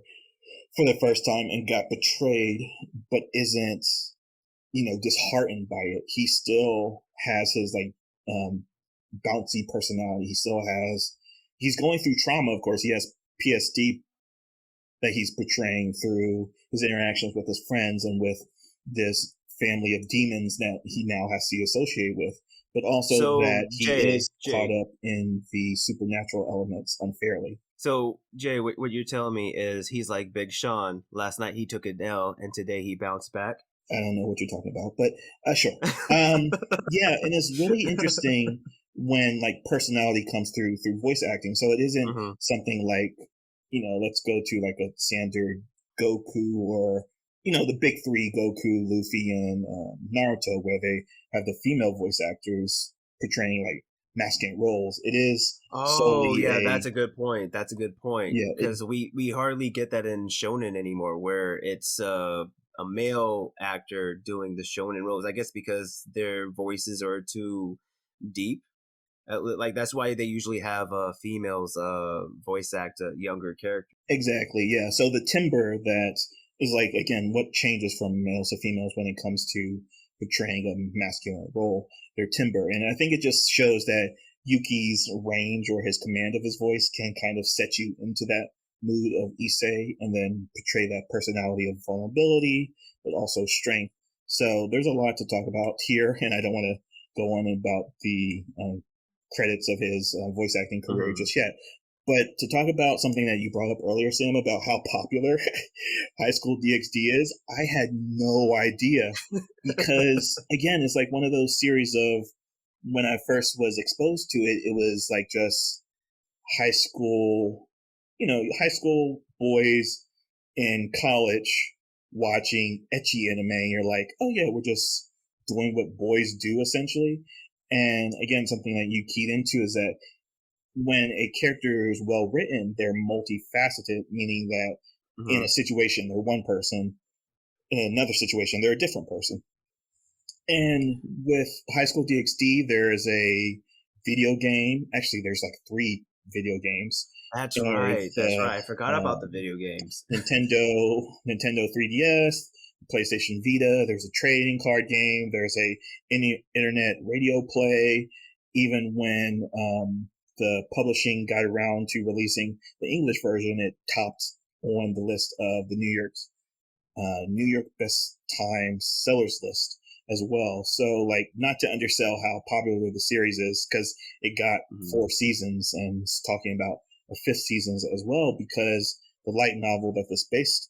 for the first time and got betrayed, but isn't disheartened by it. He still has his like bouncy personality. He's going through trauma, of course. He has PSD that he's portraying through his interactions with his friends and with this family of demons that he now has to associate with, but also So that he Jay, is caught Jay, up in the supernatural elements unfairly. what you're telling me is he's like Big Sean. Last night he took an L, and today he bounced back. I don't know what you're talking about, but sure. Yeah, and it's really interesting when like personality comes through voice acting. So it isn't Hmm. something like let's go to like a standard Goku or the big three: Goku, Luffy, and Naruto, where they have the female voice actors portraying like masculine roles. It is Oh solely yeah, a that's a good point. That's a good point yeah. because we hardly get that in shonen anymore, where it's a male actor doing the shonen roles. I guess because their voices are too deep. Like that's why they usually have females voice act a younger character. Exactly, yeah. So the timbre that is like again what changes from males to females when it comes to portraying a masculine role, their timbre. And I think it just shows that Yuki's range or his command of his voice can kind of set you into that mood of Issei and then portray that personality of vulnerability, but also strength. So there's a lot to talk about here, and I don't want to go on about the credits of his voice acting career Hmm. just yet. But to talk about something that you brought up earlier, Sam, about how popular High School DxD is, I had no idea because, again, it's like one of those series of when I first was exposed to it, it was like just high school, high school boys in college watching ecchi anime. And you're like, oh, yeah, we're just doing what boys do essentially. And again, something that you keyed into is that when a character is well written, they're multifaceted, meaning that in Hmm. a situation they're one person, in another situation they're a different person. And with High School DxD, there is a video game. Actually, there's like three video games. That's right. There's That's right. I forgot about the video games. Nintendo 3DS, PlayStation Vita. There's a trading card game. There's a internet radio play. Even when the publishing got around to releasing the English version, it topped on the list of the New York Best Time Sellers list as well. So, like, not to undersell how popular the series is, because it got Mhm. 4 seasons and it's talking about a fifth season as well, because the light novel that this based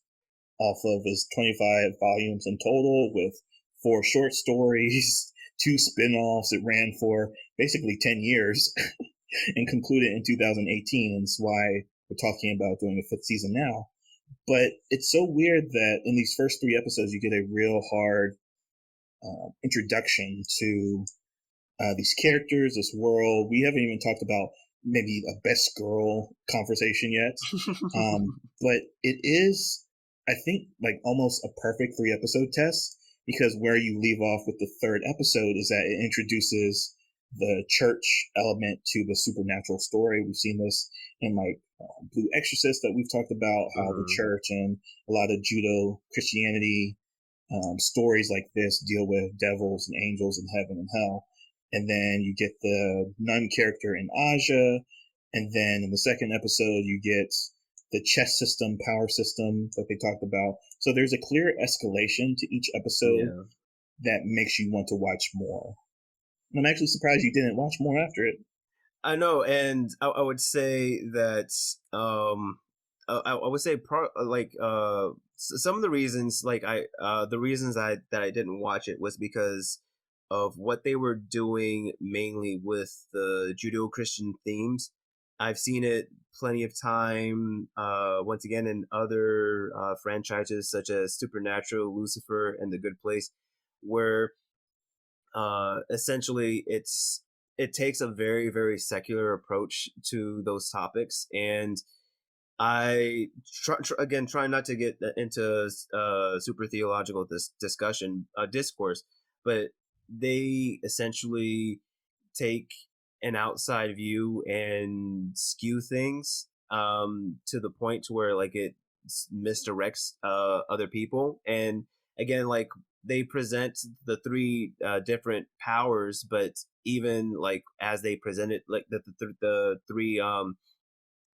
off of is 25 volumes in total with 4 short stories, 2 spin-offs. It ran for basically 10 years and concluded in 2018. And it's why we're talking about doing a fifth season now. But it's so weird that in these first 3 episodes, you get a real hard introduction to these characters, this world. We haven't even talked about maybe a best girl conversation yet. But it is, I think, like almost a perfect 3 episode test. because where you leave off with the third episode is that it introduces the church element to the supernatural story. We've seen this in like Blue Exorcist that we've talked about, how the Mm-hmm. church and a lot of Judo Christianity stories like this deal with devils and angels and heaven and hell. And then you get the nun character in Aja. And then in the second episode, you get the chess system, power system that they talked about. So there's a clear escalation to each episode Yeah. that makes you want to watch more. I'm actually surprised you didn't watch more after it. I know, and I would say that I would say some of the reasons the reasons I didn't watch it was because of what they were doing mainly with the Judeo-Christian themes. I've seen it plenty of time once again in other franchises such as Supernatural, Lucifer, and The Good Place, where essentially it takes a very very secular approach to those topics, and I again try not to get into super theological discussion discourse, but they essentially take an outside view and skew things to the point to where like it misdirects other people. And again, like they present the three different powers, but even like as they present it, like the three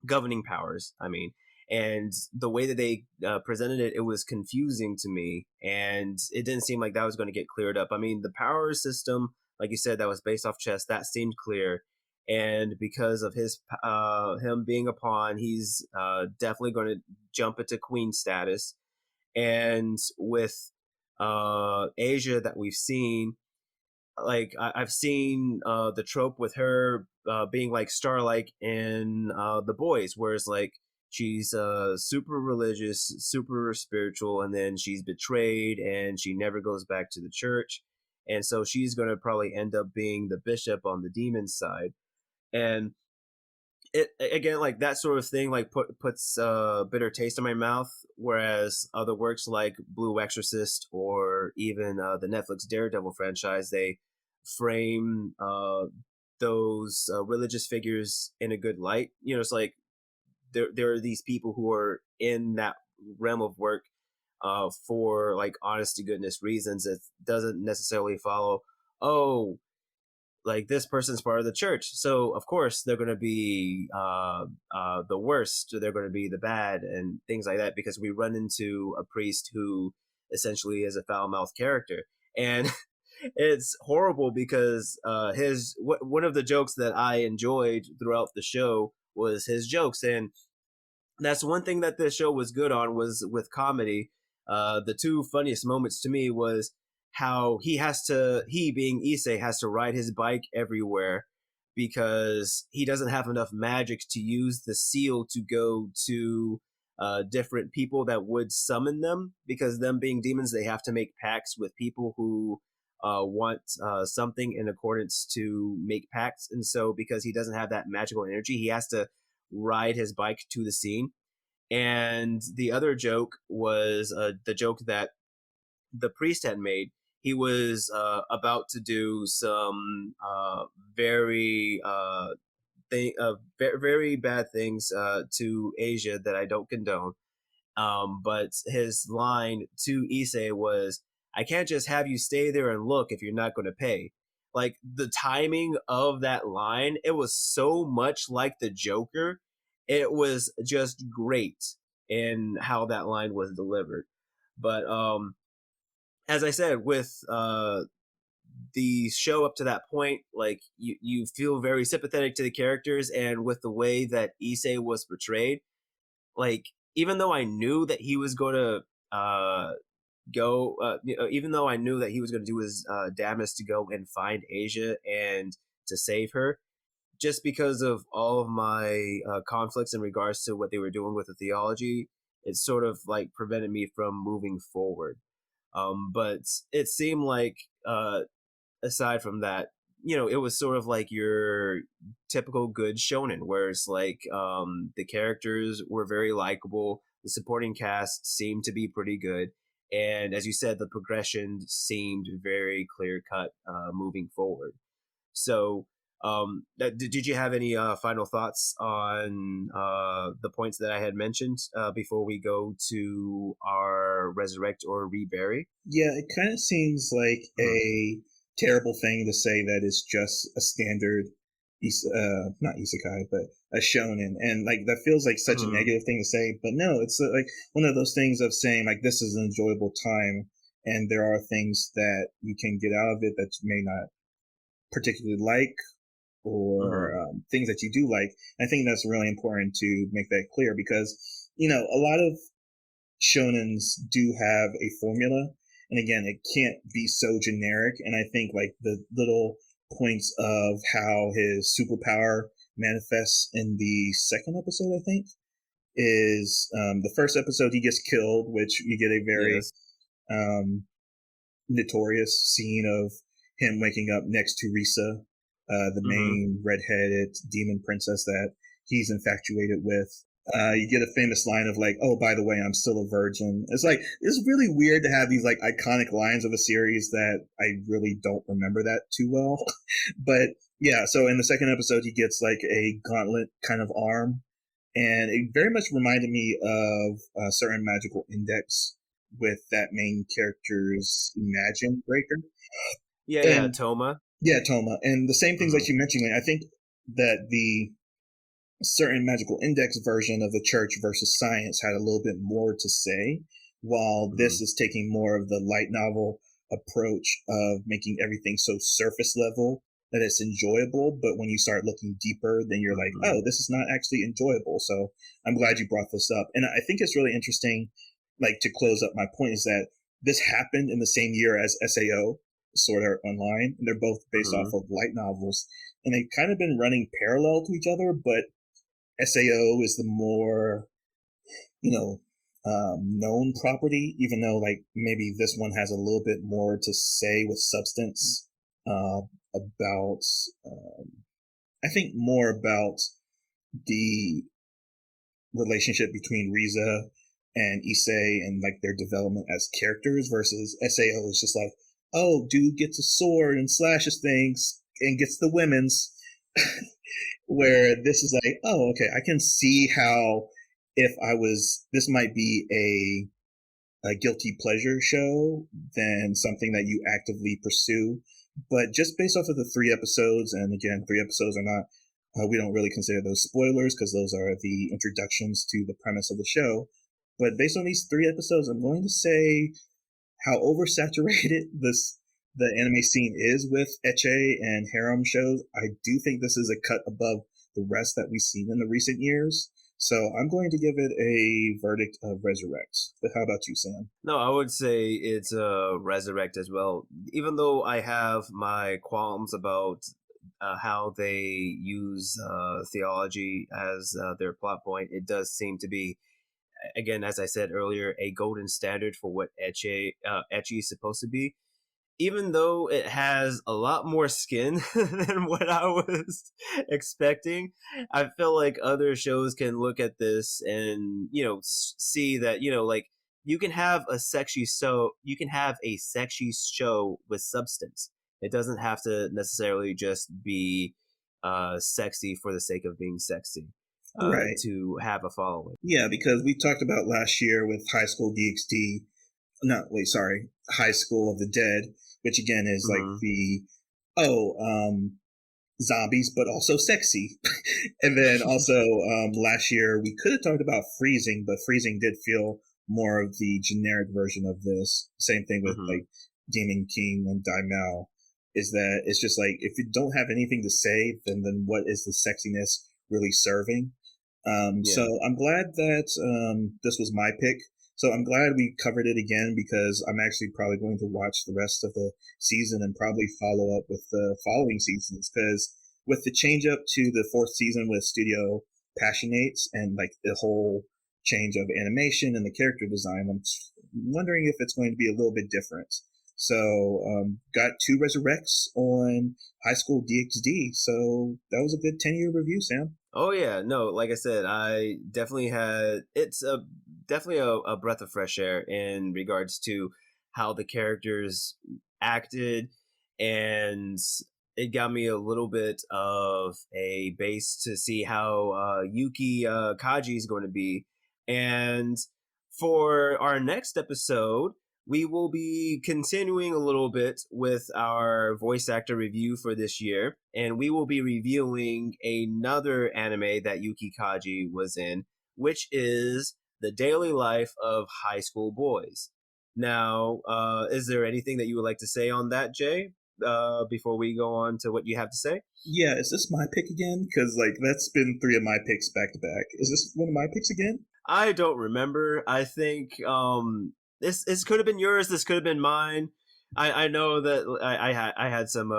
governing powers, I mean, and the way that they presented it, it was confusing to me, and it didn't seem like that was going to get cleared up. I mean, the power system, like you said, that was based off chess, that seemed clear, and because of him being a pawn, he's definitely going to jump into queen status. And with Asia that we've seen, like I've seen the trope with her being like Starlight in The Boys, where it's like she's super religious, super spiritual, and then she's betrayed and she never goes back to the church, and so she's going to probably end up being the bishop on the demon side. And it again, like that sort of thing like puts bitter taste in my mouth, whereas other works like Blue Exorcist or even the Netflix Daredevil franchise, they frame those religious figures in a good light. You know, it's like there are these people who are in that realm of work for like honest to goodness reasons. It doesn't necessarily follow, oh, like this person's part of the church, so of course they're going to be the worst, or they're going to be the bad and things like that, because we run into a priest who essentially is a foul-mouthed character. And it's horrible because one of the jokes that I enjoyed throughout the show was his jokes, and that's one thing that this show was good on, was with comedy. The two funniest moments to me was how he being Issei has to ride his bike everywhere because he doesn't have enough magic to use the seal to go to different people that would summon them, because them being demons, they have to make pacts with people who want something in accordance to make pacts. And so because he doesn't have that magical energy, he has to ride his bike to the scene. And the other joke was the joke that the priest had made. He was about to do some very very bad things to Asia that I don't condone. But his line to Issei was, "I can't just have you stay there and look if you're not going to pay." Like the timing of that line, it was so much like the Joker. It was just great in how that line was delivered. But as I said, with the show up to that point, like you feel very sympathetic to the characters, and with the way that Issei was portrayed, like even though I knew that he was going to even though I knew that he was going to do his damnedest to go and find Asia and to save her, just because of all of my conflicts in regards to what they were doing with the theology, it sort of like prevented me from moving forward. But it seemed like aside from that, it was sort of like your typical good shonen, where it's like the characters were very likable, the supporting cast seemed to be pretty good, And as you said, the progression seemed very clear cut moving forward. So, did you have any final thoughts on the points that I had mentioned before we go to our resurrect or rebury? Yeah, it kind of seems like Mhm. a terrible thing to say that it's just a standard, not isekai, but a shonen, and like that feels like such a Mhm. negative thing to say. But no, it's like one of those things of saying like this is an enjoyable time, and there are things that you can get out of it that you may not particularly like, or Mhm. things that you do like. I think that's really important to make that clear because a lot of shonens do have a formula, and again it can't be so generic, and I think like the little points of how his superpower manifests in the second episode, I think, is the first episode he gets killed, which you get a very Yes. um, notorious scene of him waking up next to Risa, the Mhm. main redheaded demon princess that he's infatuated with. You get a famous line of like, "Oh, by the way, I'm still a virgin." It's like it's really weird to have these like iconic lines of a series that I really don't remember that too well. But yeah, so in the second episode, he gets like a gauntlet kind of arm, and it very much reminded me of a certain magical index with that main character's Imagine Breaker. Yeah, yeah, And Toma. yeah, Toma. And the same things Mhm. like you mentioned, like, I think that the certain magical index version of the church versus science had a little bit more to say, while this Mhm. is taking more of the light novel approach of making everything so surface level that it's enjoyable. But when you start looking deeper, then you're like, Mhm. oh, this is not actually enjoyable. So I'm glad you brought this up. And I think it's really interesting, like to close up my point, is that this happened in the same year as SAO, Sword Art Online. And they're both based off Mhm. of light novels. And they've kind of been running parallel to each other, but SAO is the more, you know, known property, even though like maybe this one has a little bit more to say with substance uh, about, um, I think more about the relationship between Riza and Issei and like their development as characters versus SAO is just like, oh, dude gets a sword and slashes things and gets the women's. Where this is like, oh, okay, I can see how if I was, this might be a guilty pleasure show than something that you actively pursue. But just based off of the 3 episodes, and again, 3 episodes are not, we don't really consider those spoilers because those are the introductions to the premise of the show. But based on these 3 episodes, I'm going to say how oversaturated this the anime scene is with ecche and harem shows. I do think this is a cut above the rest that we've seen in the recent years. So I'm going to give it a verdict of resurrect. But how about you, Sam? No, I would say it's a resurrect as well. Even though I have my qualms about how they use theology as their plot point, it does seem to be, again, as I said earlier, a golden standard for what ecchi is supposed to be. Even though it has a lot more skin than what I was expecting, I feel like other shows can look at this and see that like you can have a sexy show, you can have a sexy show with substance. It doesn't have to necessarily just be sexy for the sake of being sexy Right. to have a following. Yeah, because we talked about last year with High School DxD. No, wait, sorry, High School of the Dead, which again is like Hmm. the oh, zombies, but also sexy. And then also last year we could have talked about freezing, but freezing did feel more of the generic version of this. Same thing with Hmm. like Demon King and Daimao. Is that it's just like if you don't have anything to say, then what is the sexiness really serving? So Yeah. I'm glad that this was my pick. So I'm glad we covered it again because I'm actually probably going to watch the rest of the season and probably follow up with the following seasons because with the change up to the fourth season with Studio Passionates and like the whole change of animation and the character design, I'm wondering if it's going to be a little bit different. So got 2 resurrects on High School DxD. So that was a good 10-year review, Sam. Oh yeah, no, like I said, I definitely had it's a definitely a breath of fresh air in regards to how the characters acted, and it got me a little bit of a base to see how Yuki Kaji is going to be. And for our next episode, we will be continuing a little bit with our voice actor review for this year, and we will be reviewing another anime that Yuki Kaji was in, which is The Daily Life of High School Boys. Now, is there anything that you would like to say on that, Jay, before we go on to what you have to say? Yeah, is this my pick again? Because like that's been 3 of my picks back to back. Is this one of my picks again? I don't remember. I think this could have been yours. This could have been mine. I know that I had some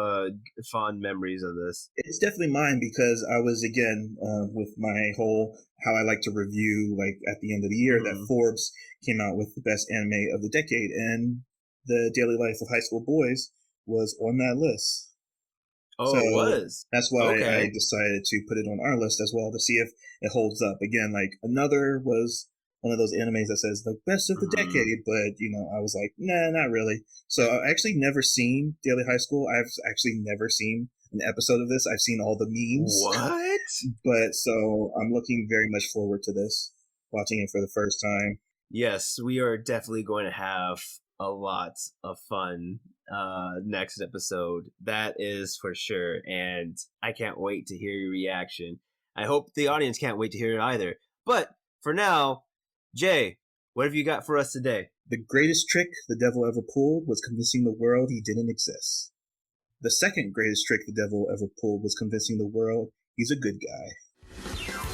fond memories of this. It's definitely mine because I was again with my whole how I like to review like at the end of the year that Forbes came out with the best anime of the decade, and The Daily Life of High School Boys was on that list. Oh, So it was. that's why Okay. I decided to put it on our list as well to see if it holds up. Again, like another was one of those animes that says the best of the decade, but I was like, nah, not really. So I've actually never seen Daily High School. I've actually never seen an episode of this. I've seen all the memes. What? But so I'm looking very much forward to this, watching it for the first time. Yes, we are definitely going to have a lot of fun next episode. That is for sure, and I can't wait to hear your reaction. I hope the audience can't wait to hear it either. But for now, Jay, what have you got for us today? The greatest trick the devil ever pulled was convincing the world he didn't exist. The second greatest trick the devil ever pulled was convincing the world he's a good guy.